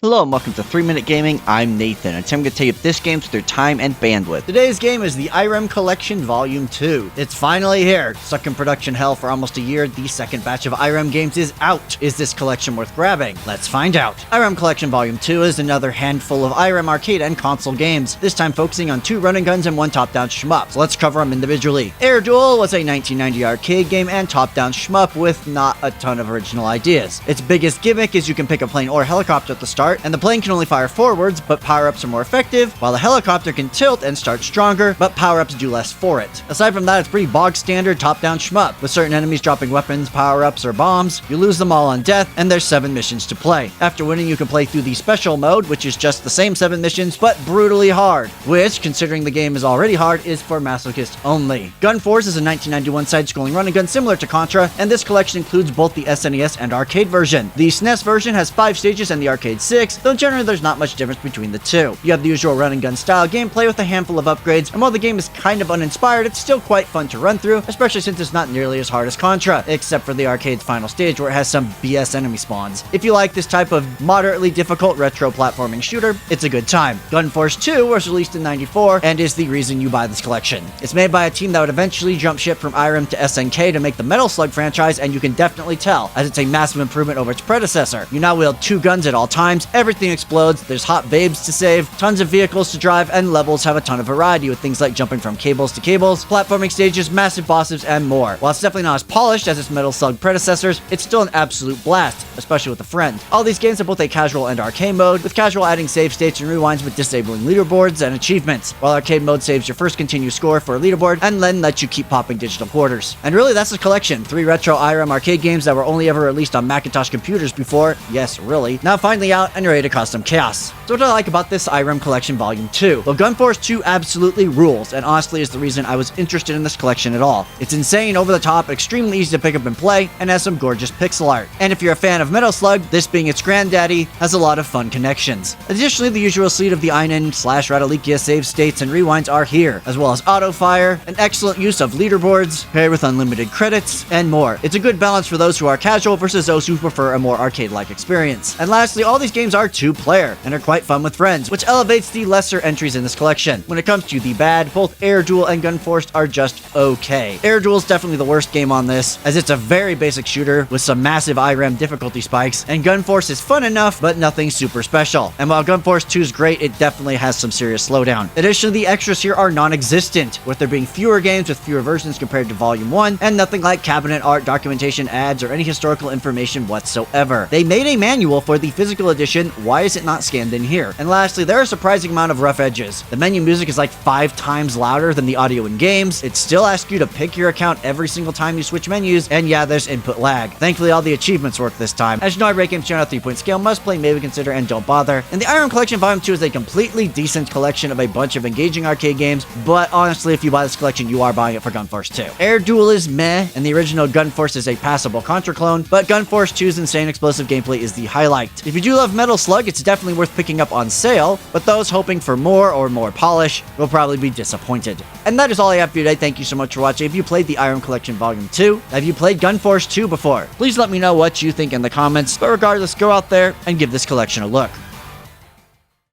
Hello and welcome to 3 Minute Gaming. I'm Nathan, and today I'm going to tell you if this game's their time and bandwidth. Today's game is the iREM Collection Volume 2. It's finally here. Stuck in production hell for almost a year, the second batch of iREM games is out. Is this collection worth grabbing? Let's find out. iREM Collection Volume 2 is another handful of iREM arcade and console games, this time focusing on 2 run and guns and 1 top-down shmup. So let's cover them individually. Duel was a 1990 arcade game and top-down shmup with not a ton of original ideas. Its biggest gimmick is you can pick a plane or helicopter at the start, and the plane can only fire forwards, but power-ups are more effective, while the helicopter can tilt and start stronger, but power-ups do less for it. Aside from that, it's pretty bog-standard top-down shmup, with certain enemies dropping weapons, power-ups, or bombs. You lose them all on death, and there's 7 missions to play. After winning, you can play through the special mode, which is just the same 7 missions, but brutally hard, which, considering the game is already hard, is for masochists only. Gun Force is a 1991 side-scrolling run and gun similar to Contra, and this collection includes both the SNES and arcade version. The SNES version has 5 stages and the arcade 6, though generally there's not much difference between the two. You have the usual run and gun style gameplay with a handful of upgrades, and while the game is kind of uninspired, it's still quite fun to run through, especially since it's not nearly as hard as Contra, except for the arcade's final stage where it has some BS enemy spawns. If you like this type of moderately difficult retro platforming shooter, it's a good time. Gun Force 2 was released in '94 and is the reason you buy this collection. It's made by a team that would eventually jump ship from iREM to SNK to make the Metal Slug franchise, and you can definitely tell, as it's a massive improvement over its predecessor. You now wield 2 guns at all times, everything explodes, there's hot babes to save, tons of vehicles to drive, and levels have a ton of variety with things like jumping from cables to cables, platforming stages, massive bosses, and more. While it's definitely not as polished as its Metal Slug predecessors, it's still an absolute blast, especially with a friend. All these games have both a casual and arcade mode, with casual adding save states and rewinds but disabling leaderboards and achievements, while arcade mode saves your first continuous score for a leaderboard and then lets you keep popping digital quarters. And really, that's the collection. 3 retro iREM arcade games that were only ever released on Macintosh computers before, yes, really, now finally out and ready to cause some chaos. So what do I like about this iREM Collection Volume 2? Well, Gun Force 2 absolutely rules, and honestly is the reason I was interested in this collection at all. It's insane, over the top, extremely easy to pick up and play, and has some gorgeous pixel art. And if you're a fan of Metal Slug, this being its granddaddy, has a lot of fun connections. Additionally, the usual suite of the ININ/Radalikia save states and rewinds are here, as well as auto fire, an excellent use of leaderboards, paired with unlimited credits, and more. It's a good balance for those who are casual versus those who prefer a more arcade-like experience. And lastly, all these games are 2-player, and are quite fun with friends, which elevates the lesser entries in this collection. When it comes to the bad, both Duel and Gun Force are just okay. Duel is definitely the worst game on this, as it's a very basic shooter with some massive iREM difficulty spikes, and Gun Force is fun enough, but nothing super special. And while Gun Force 2 is great, it definitely has some serious slowdown. Additionally, the extras here are non-existent, with there being fewer games with fewer versions compared to Volume 1, and nothing like cabinet art, documentation, ads, or any historical information whatsoever. They made a manual for the physical edition. Why is it not scanned in here? And lastly, there are a surprising amount of rough edges. The menu music is like 5 times louder than the audio in games. It still asks you to pick your account every single time you switch menus, and yeah, there's input lag. Thankfully, all the achievements work this time. As you know, I rate games on a 3-point scale: must play, maybe consider, and don't bother. And the iREM Collection Volume 2 is a completely decent collection of a bunch of engaging arcade games, but honestly, if you buy this collection, you are buying it for Gun Force 2. Duel is meh, and the original Gun Force is a passable Contra clone, but Gun Force 2's insane explosive gameplay is the highlight. If you do love Metal Slug, it's definitely worth picking up on sale, but those hoping for more or more polish will probably be disappointed. And that is all I have for you today. Thank you so much for watching. If you played the iREM Collection Volume 2, have you played Gun Force 2 before? Please let me know what you think in the comments, but regardless, go out there and give this collection a look.